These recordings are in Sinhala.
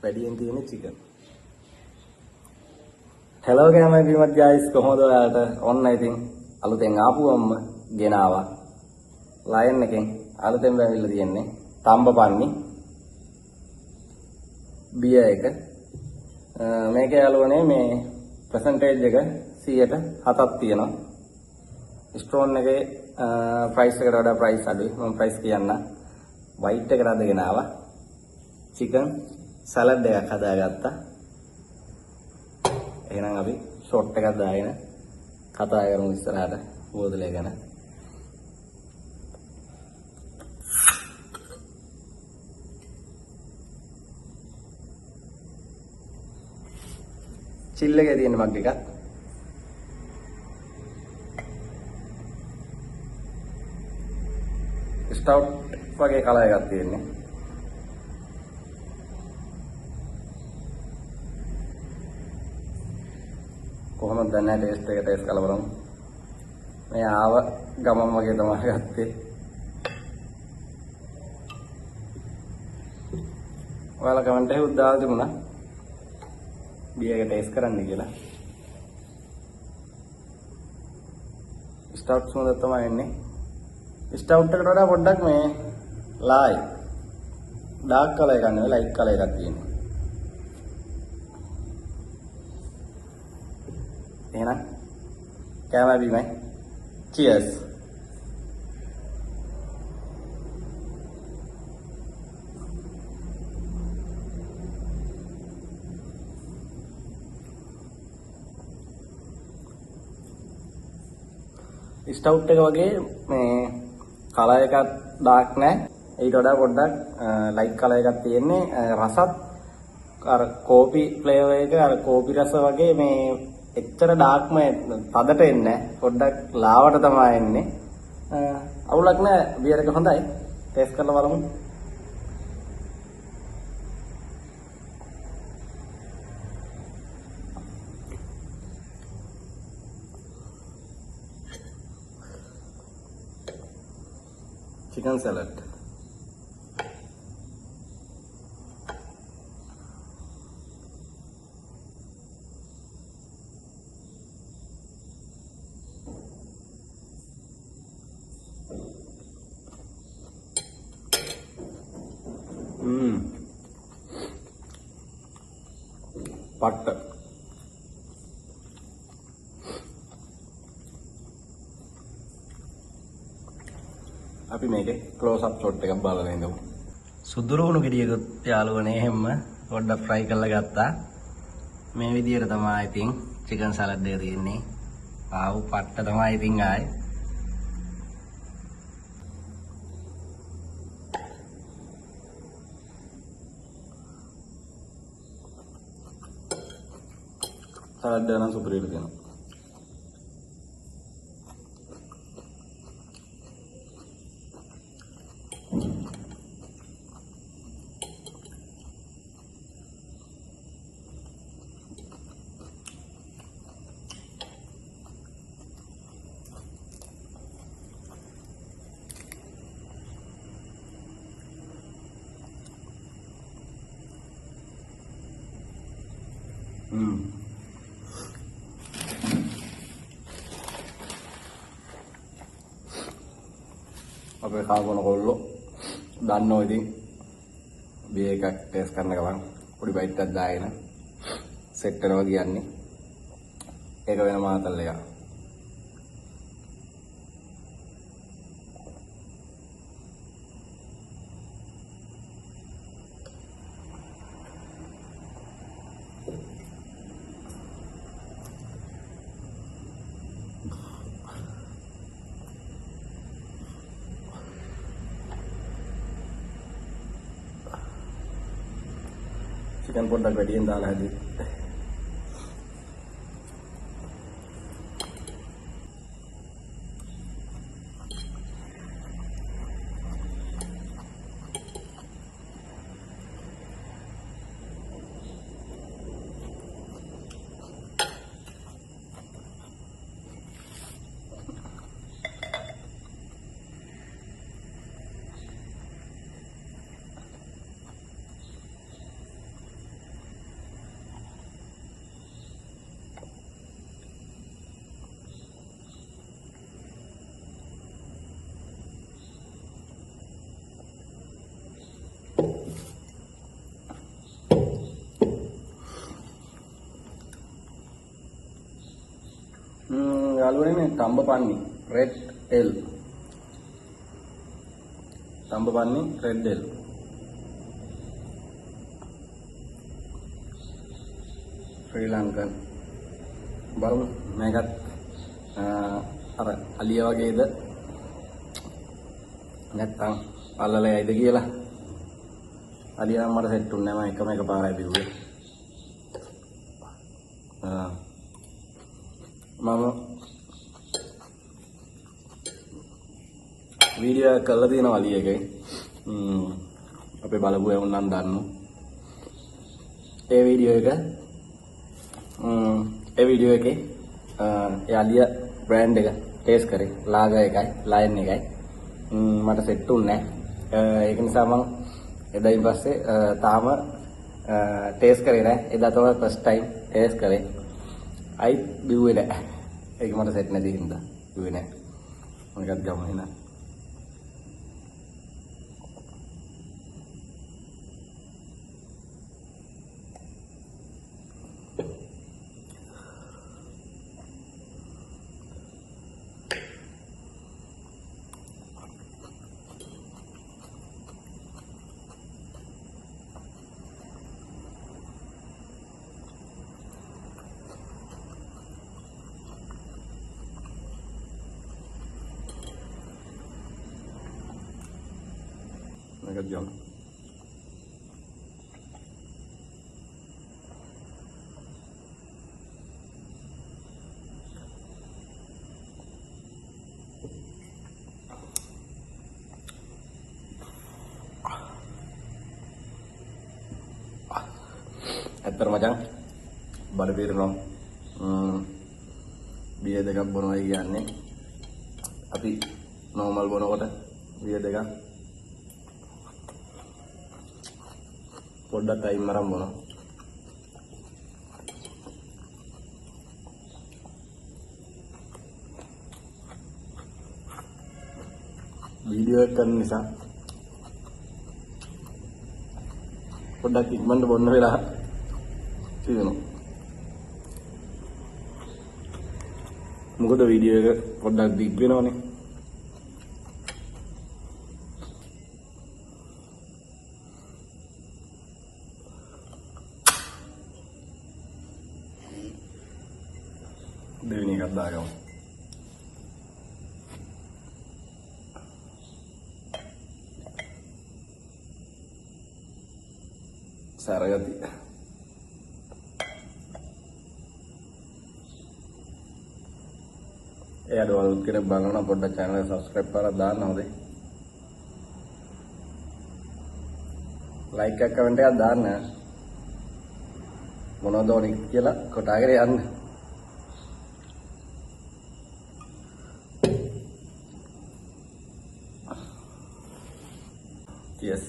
වැඩියෙන් තියෙන chicken. Hello කැමරාමැන් guys කොහොමද ඔයාලට? ඔන්න ඉතින් අලුතෙන් ආපුවම ගෙනාවා. ලයන් එකෙන් අලුතෙන් වැවිලා තියෙන්නේ තම්බ පන්නි බියර් එක. මේක යාළුවනේ මේ percentage එක 100ට 7ක් තියෙනවා. ස්ටෝන් එකේ price එකට වඩා price අඩුයි. මම price කියන්න. white එකට අදගෙන ආවා. chicken salad එකක් හදාගත්තා. එහෙනම් අපි short එකක් දාගෙන කතා කරමු ඉස්සරහට බෝතලය ගැන. chill එකේ තියෙන මග් එකක්. stout වගේ කලර් එකක් තියෙන්නේ. කොහොමද දන්නේ ටේස්ට් කරලා බලමු. මේ ආව ගමම් වගේ තමයි ගත්තේ. ඔයාලා කමෙන්ට් එකේ උදාලා තිබුණා බියර් එක ටේස්ට් කරන්න කියලා. ස්ටවුට් සුවඳ තමයි එන්නේ. ස්ටවුට් එකට වඩා පොඩ්ඩක් මේ ලයි ඩාර්ක් කලර් එකක් නෙවෙයි ලයිට් කලර් එකක් තියෙනවා. එහෙනම් කෑම බීමයි. cheers. ස්ටවුට් එක වගේ මේ කලර් එකක් ඩාර්ක් නැහැ. ඊට වඩා පොඩ්ඩක් ලයිට් කලර් එකක් තියෙන්නේ. රසත් අර කෝපි ෆ්ලේවර් එක අර කෝපි රස වගේ මේ එච්චර ඩාර්ක්ම තදට එන්නේ නැහැ. පොඩ්ඩක් ලාවට තමයි එන්නේ. අවුලක් නැහැ. බියර් එක හොඳයි. ටේස්ට් කරලා බලමු. chicken salad. පට්ට අපි මේකේ ක්ලෝස් අප් ෂොට් එකක් බලලා ඉඳමු. සුදුරුණු ගෙඩියකුත් යාළුවනේ හැම පොඩ්ඩක් ෆ්‍රයි කරලා ගත්තා. මේ විදියට තමයි ඉතින් chicken salad එක තියෙන්නේ. ආව් පට්ට තමයි ඉතින් ආයේ. salad එක නම් සුපිරි වෙනවා. අපේ කාගොන කොල්ලෝ දන්නෝ ඉතින් බියර් එකක් ටේස්ට් කරන්න ගමන් පොඩි බයිට් එකක් දාගෙන සෙට් කරනවා කියන්නේ. ඒක වෙන මාතල් එකක්. chicken පොඩ්ඩක් වැඩියෙන් දාලා හැදුවේ. බලුවනේ මේ Thambapanni red ale. Thambapanni red ale. Sri Lankan. බලමු මේකත් අර අලිය වගේද නැත්තම් අල්ලලා යයිද කියලා. අලිය නම් මට සෙට් උන්නේ නැහැ. මම එක පාරයි බිව්වේ. මම වීඩියෝ එක කරලා තියෙනවා අලිය එකේ. අපේ බලපු අය උන්නම් දන්නෝ. ඒ වීඩියෝ එකේ ඒ අලිය බ්‍රෑන්ඩ් එක ටේස්ට් කරේ. ලාගර් එකයි, ලයන් එකයි. මට සෙට් උන්නේ නැහැ. ඒක නිසා මම එදායින් පස්සේ තාම ටේස්ට් කරේ නැහැ. එදා තමයි ෆස්ට් ටයිම් ටේස්ට් කරේ. අයි බිව්වේ නැහැ. ඒක මට සෙට් නැති හින්දා බිව්වේ නැහැ. මොකක්ද ගමු එහෙනම්. Agak jam. Etter macam barbir no. Biar dekat bono lagi aneh. Tapi normal bono kota. Biar dekat. පොඩ්ඩක් ටයිම් අරන් බොනවා. වීඩියෝ එක කරන නිසා පොඩ්ඩක් ඉක්මනට බොන්න වෙලා තියෙනවා. මොකද වීඩියෝ එක පොඩ්ඩක් දිග් වෙනවනේ. දෙවෙනි එකක් දාගමු. සරගති. එයාට වලුත් කෙනෙක් බලනවා පොඩ්ඩක් channel එක subscribe කරලා දාන්න හොඳේ. like එකක් comment එකක් දාන්න. මොනවද ඕනේ කියලා කොටාගෙන යන්න. Yes.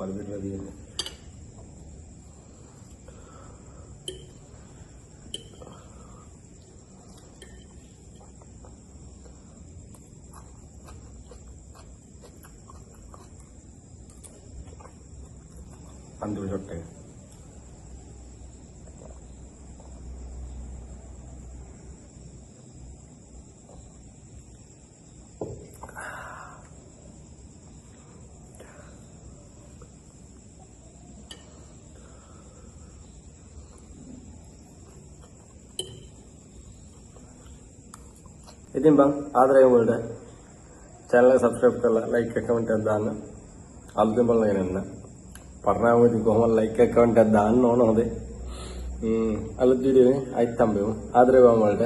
බඩ පිටලා තියෙන්නේ. අන්තිම ෂොට් එක. ඉතින් බං ආදරය වලට channel එක subscribe කරලා like එක comment එකක් දාන්න. අලුතෙන් බලන කෙනෙක් පරණාමදී කොහොමද like එක comment එකක් දාන්න ඕන හොඳේ. අලුත් වීඩියෝ එකේ අයිත් හම්බෙමු. ආදරය වලට